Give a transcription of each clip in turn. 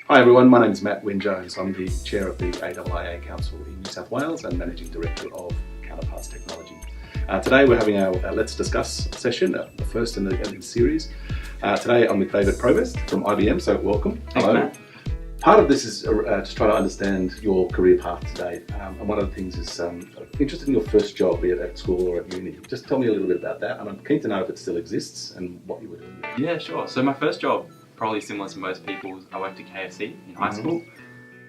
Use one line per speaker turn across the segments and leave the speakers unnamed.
Hi everyone, my name is Matt Wynn-Jones. I'm the Chair of the AIIA Council in New South Wales and Managing Director of Counterparts Technology. Today we're having our Let's Discuss session, the first in the series. Today I'm with David Provest from IBM, so welcome.
Thanks, Matt.
Part of this is to try to understand your career path today, and one of the things is interested in your first job, be it at school or at uni. Just tell me a little bit about that, and I'm keen to know if it still exists and what you were doing.
Yeah, sure. So my first job, probably similar to most people, I worked at KFC in high school.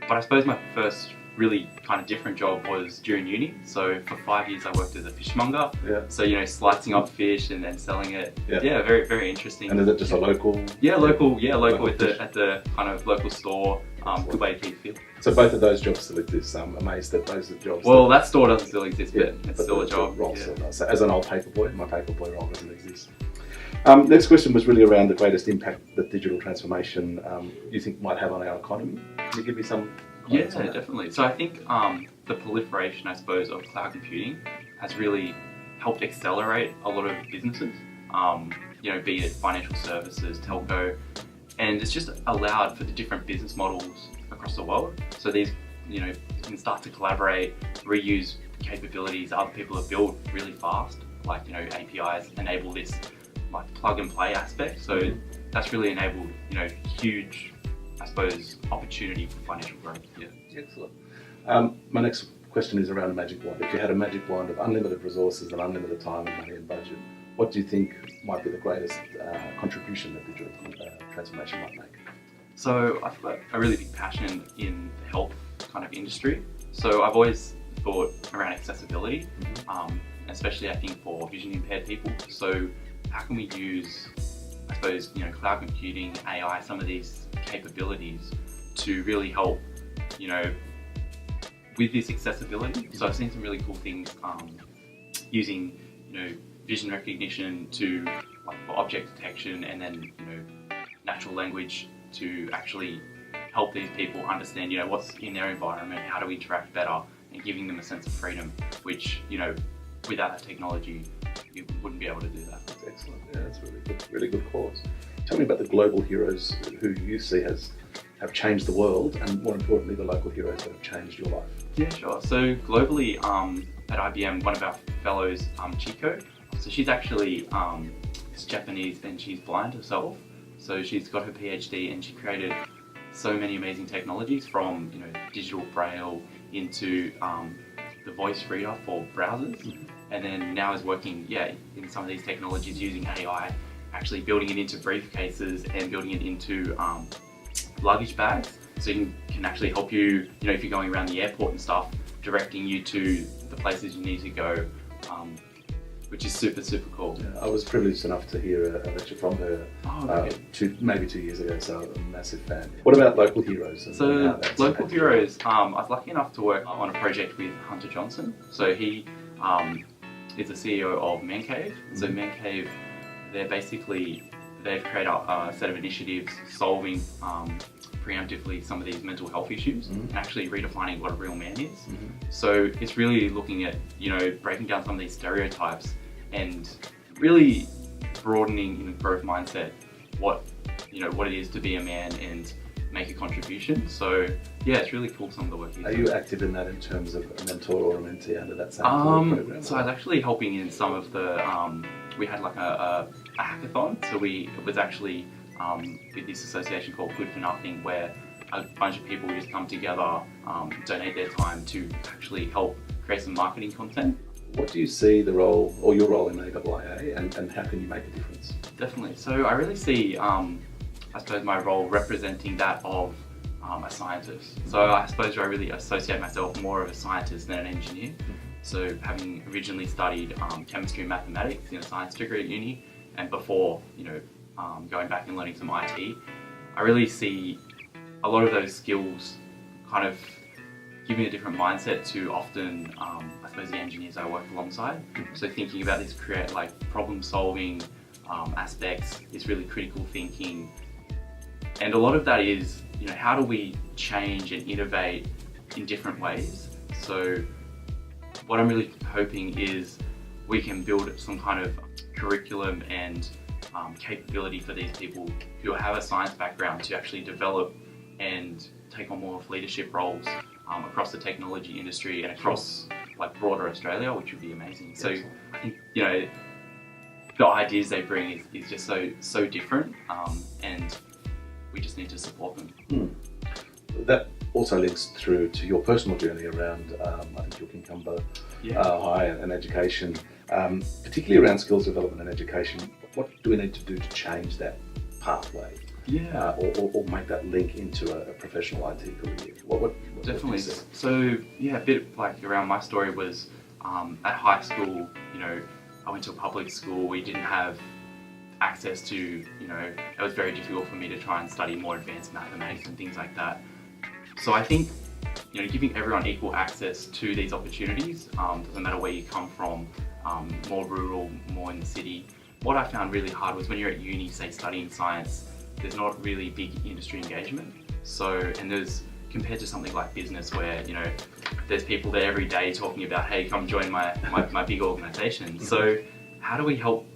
But I suppose my first really kind of different job was during uni. So for 5 years I worked as a fishmonger.
Yeah.
So, you know, slicing up fish and then selling it. Yeah, very, very interesting.
And is it just a local?
Yeah, local at the kind of local store. Good way to keep fit.
So both of those jobs still exist. I'm amazed that those are jobs.
Well, that store doesn't still exist, but it's still a job.
Role still does. So as an old paperboy, my paperboy role doesn't exist. Next question was really around the greatest impact that digital transformation you think might have on our economy. Can you give me some comments on that?
Definitely. So I think the proliferation, I suppose, of cloud computing has really helped accelerate a lot of businesses, you know, be it financial services, telco, and it's just allowed for the different business models across the world. So these, you know, you can start to collaborate, reuse capabilities other people have built really fast, like, you know, APIs enable this like plug and play aspect. So that's really enabled, you know, huge, I suppose, opportunity for financial growth. Yeah.
Excellent. My next question is around a magic wand. If you had a magic wand of unlimited resources and unlimited time and money and budget, what do you think might be the greatest contribution that digital transformation might make?
So I've got a really big passion in the health kind of industry. So I've always thought around accessibility, especially I think for vision impaired people. So how can we use, I suppose, you know, cloud computing, AI, some of these capabilities to really help, you know, with this accessibility? So I've seen some really cool things using, you know, vision recognition to like for object detection, and then, you know, natural language to actually help these people understand, you know, what's in their environment, how to interact better, and giving them a sense of freedom, which, you know, without that technology, you wouldn't be able to do that.
That's excellent. Yeah, that's really good cause. Tell me about the global heroes who you see have changed the world, and more importantly, the local heroes that have changed your life.
Yeah, sure. So globally, at IBM, one of our fellows, Chico, so she's actually is Japanese and she's blind herself. So she's got her PhD and she created so many amazing technologies, from, you know, digital braille into the voice reader for browsers, and then now is working in some of these technologies using AI, actually building it into briefcases and building it into luggage bags, so you can actually help you, you know, if you're going around the airport and stuff, directing you to the places you need to go, which is super cool.
Yeah, I was privileged enough to hear a lecture from her maybe 2 years ago, so I'm a massive fan. What about local heroes?
So local heroes, I was lucky enough to work on a project with Hunter Johnson. So he is the CEO of Man Cave. So Man Cave, they've created a set of initiatives solving preemptively some of these mental health issues, and actually redefining what a real man is. So it's really looking at, you know, breaking down some of these stereotypes and really broadening in the growth mindset what it is to be a man and make a contribution. So yeah, it's really cool, some of the work.
Are you active in that in terms of a mentor or a mentee under that same program?
So I was actually helping in some of the, we had like a hackathon. So it was actually with this association called Good for Nothing, where a bunch of people just come together, donate their time to actually help create some marketing content.
What do you see the role, or your role in AIIA, and how can you make a difference?
Definitely. So I really see, I suppose, my role representing that of a scientist. So I suppose I really associate myself more of a scientist than an engineer. So having originally studied chemistry and mathematics in a science degree at uni, and before, you know, going back and learning some IT, I really see a lot of those skills kind of give me a different mindset to often, I suppose, the engineers I work alongside. So thinking about this problem solving aspects, this really critical thinking, and a lot of that is, you know, how do we change and innovate in different ways? So what I'm really hoping is we can build some kind of curriculum and capability for these people who have a science background to actually develop and take on more of leadership roles across the technology industry and across like broader Australia, which would be amazing. So I think, you know, the ideas they bring is just so different, and we just need to support them.
That also links through to your personal journey around, I think, your Kincumber High and education, particularly around skills development and education. What do we need to do to change that pathway? Or make that link into a professional IT career? What
Definitely. So yeah, a bit like around my story was at high school, you know, I went to a public school. We didn't have access to, you know, it was very difficult for me to try and study more advanced mathematics and things like that. So I think, you know, giving everyone equal access to these opportunities, doesn't matter where you come from, more rural, more in the city. What I found really hard was when you're at uni, say studying science, there's not really big industry engagement. So, and there's, compared to something like business where, you know, there's people there every day talking about, hey, come join my big organization. So how do we help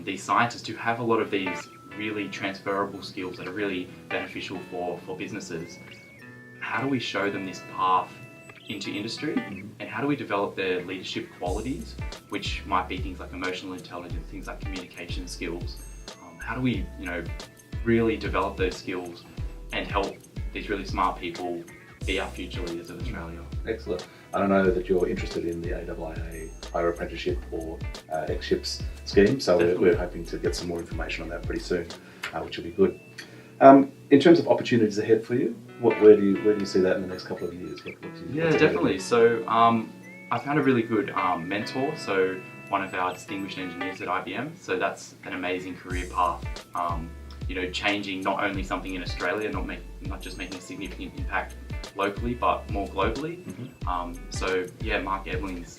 these scientists who have a lot of these really transferable skills that are really beneficial for businesses? How do we show them this path into industry, and how do we develop their leadership qualities, which might be things like emotional intelligence, things like communication skills? How do we, you know, really develop those skills and help these really smart people be our future leaders of Australia?
Excellent. I don't know that you're interested in the AIIA higher apprenticeship or ex-ships scheme, so we're hoping to get some more information on that pretty soon, which will be good. In terms of opportunities ahead for you, where do you see that in the next couple of years?
Definitely. So I found a really good mentor. So one of our distinguished engineers at IBM. So that's an amazing career path. You know, changing not only something in Australia, not just making a significant impact locally, but more globally. So yeah, Mark Edling's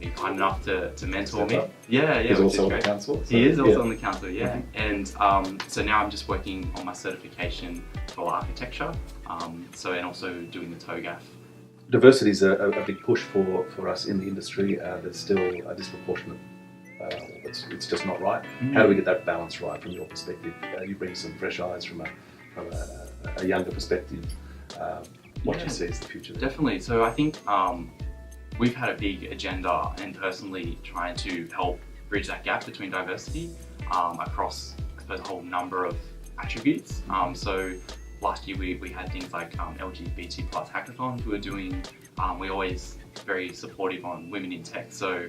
been kind enough to mentor me.
He's also on the council. So,
he is also on the council, And so now I'm just working on my certification for architecture. And also doing the TOGAF.
Diversity is a big push for us in the industry. There's still a disproportionate. It's just not right. How do we get that balance right from your perspective? You bring some fresh eyes from a younger perspective. What do you see as the future there?
Definitely. So I think we've had a big agenda, and personally trying to help bridge that gap between diversity across, I suppose, a whole number of attributes. So last year we had things like LGBT plus hackathons we were doing. We're always very supportive on women in tech. So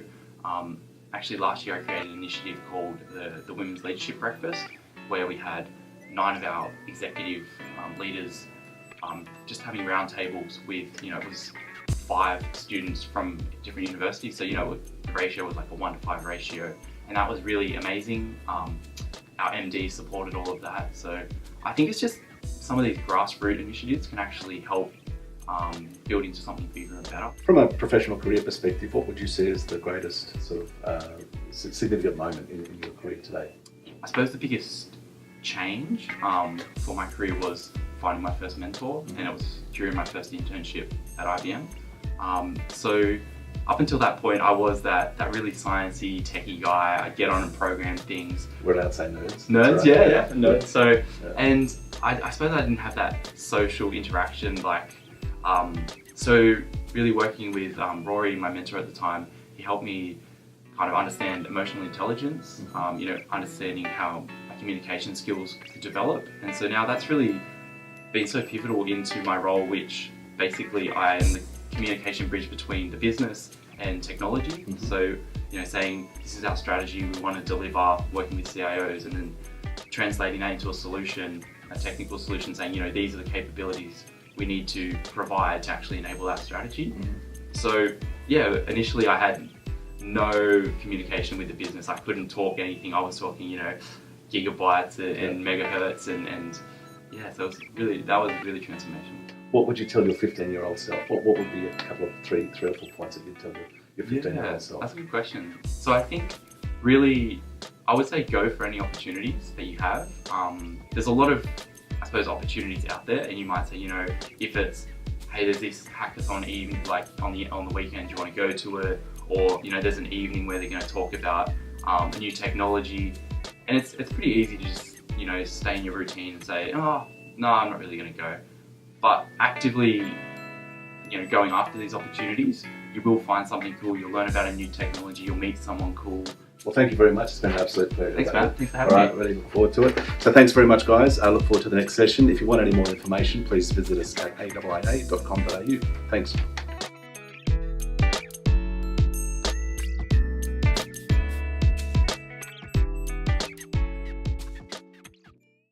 actually last year I created an initiative called the Women's Leadership Breakfast, where we had 9 of our executive leaders just having roundtables with, you know, it was 5 students from different universities. So, you know, the ratio was like a 1-to-5 ratio, and that was really amazing. Our MD supported all of that. So I think it's just some of these grassroots initiatives can actually help build into something bigger and better. From
a professional career perspective, what would you see as the greatest sort of significant moment in your career today?
I suppose the biggest change for my career was finding my first mentor, and it was during my first internship at IBM. So up until that point, I was that really sciencey, techie guy. I'd get on and program things.
We're allowed to say nerds.
Nerds, right? Nerds. So, and I suppose I didn't have that social interaction, like, so really working with Rory, my mentor at the time, he helped me kind of understand emotional intelligence, you know, understanding how my communication skills could develop. And so now that's really been so pivotal into my role, which basically I am the communication bridge between the business and technology. So, you know, saying this is our strategy, we want to deliver, working with CIOs, and then translating that into a solution, a technical solution, saying, you know, these are the capabilities we need to provide to actually enable that strategy. So yeah, initially I had no communication with the business. I couldn't talk anything. I was talking, you know, gigabytes and megahertz, and yeah, so that was really transformational.
What would you tell your 15-year-old self? What would be a couple of three or 4 points that you'd tell your 15-year-old self?
That's a good question. So I think really, I would say go for any opportunities that you have. There's a lot of, I suppose, opportunities out there, and you might say, you know, if it's, hey, there's this hackathon evening, like on the weekend, you want to go to it, or, you know, there's an evening where they're going to talk about a new technology, and it's pretty easy to just, you know, stay in your routine and say, oh, no, I'm not really going to go. But actively, going after these opportunities, you will find something cool. You'll learn about a new technology. You'll meet someone cool.
Well, thank you very much. It's been an absolute pleasure.
Thanks, Matt. Thanks for having me.
All right, really look forward to it. So thanks very much, guys. I look forward to the next session. If you want any more information, please visit us at aiia.com.au. Thanks.